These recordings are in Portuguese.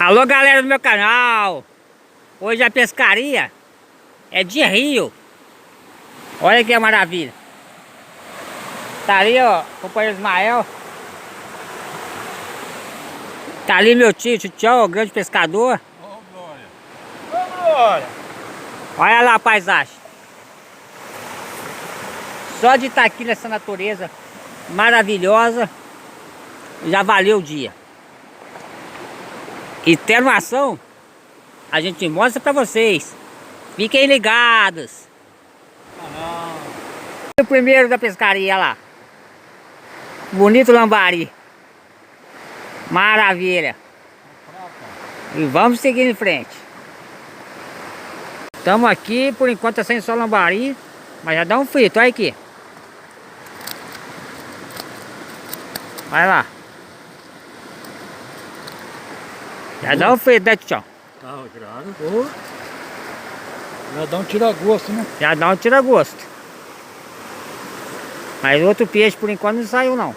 Alô, galera do meu canal. Hoje a pescaria é de rio. Olha que maravilha. Tá ali, ó, o companheiro Ismael. Tá ali meu tio, o grande pescador. Ô, Glória! Ô, Glória! Olha lá a paisagem. Só de estar aqui nessa natureza maravilhosa já valeu o dia. E tendo ação, a gente mostra pra vocês. Fiquem ligados. O primeiro da pescaria lá. Bonito lambari. Maravilha. E vamos seguir em frente. Estamos aqui, por enquanto tá sem só lambari, mas já dá um frito, olha aqui. Vai lá. Já dá um frito, né, tchau? Ah, claro. Já dá um tira-gosto, né? Já dá um tira-gosto. Mas outro peixe por enquanto não saiu não.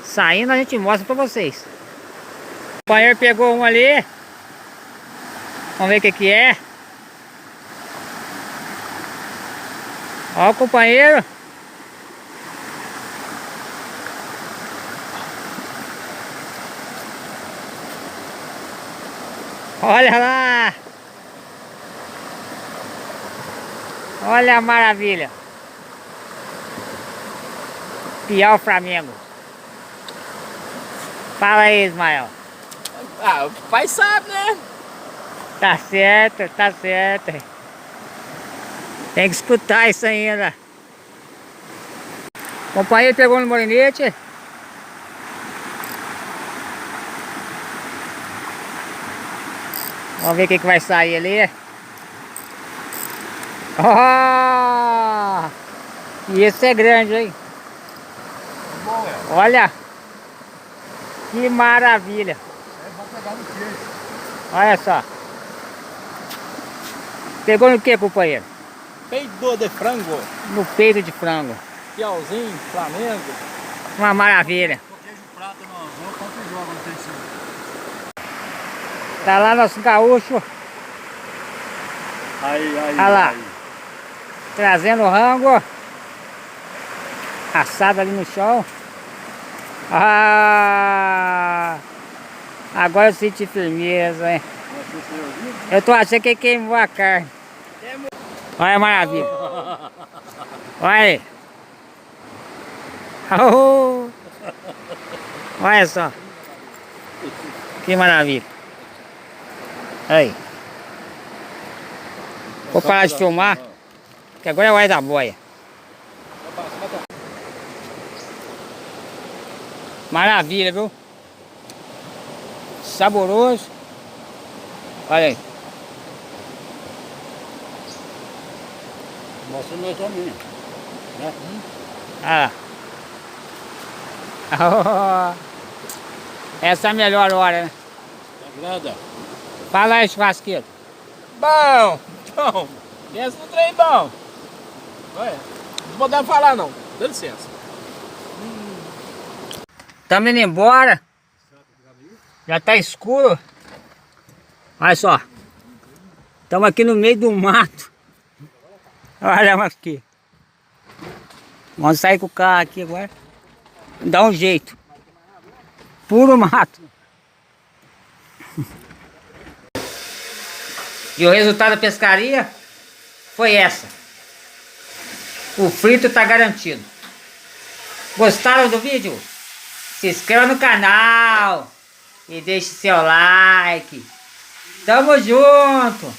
Saindo a gente mostra pra vocês. O companheiro pegou um ali. Vamos ver o que é. Ó o companheiro. Olha lá. Olha a maravilha. Piau Flamengo. Fala aí, Ismael. Ah, o pai sabe, né? Tá certo, tá certo. Tem que escutar isso ainda. O companheiro pegou no molinete. Vamos ver o que vai sair ali. Oh! E esse é grande, hein? Bom, Olha! Que maravilha! vai pegar no queijo. Olha só! Pegou no que, companheiro? Peidor de frango. No peito de frango. Piauzinho, Flamengo. Uma maravilha! Queijo prata no anzol, quanto joga no terceiro? Tá lá nosso gaúcho. Aí. Olha lá. Trazendo o rango. Assado ali no chão. Ah! Agora eu senti firmeza, hein? Eu tô achando que queimou a carne. Olha a maravilha. Olha aí. Oh! Olha só. Que maravilha. Aí. Vou parar de filmar, que agora é o hora da boia. Maravilha, viu? Saboroso. Olha aí. Mostra o meu caminho. Né? Olha lá. Essa é a melhor hora, né? Agrada? Fala aí, churrasqueiro. Bom, bom. Pensa no trem bom. Olha, não podemos falar não. Dá licença. Estamos indo embora. Já tá escuro. Olha só. Estamos aqui no meio do mato. Olha aqui. Vamos sair com o carro aqui agora. Dá um jeito. Puro mato. E o resultado da pescaria foi essa. O frito tá garantido. Gostaram do vídeo? Se inscreva no canal e deixe seu like. Tamo junto!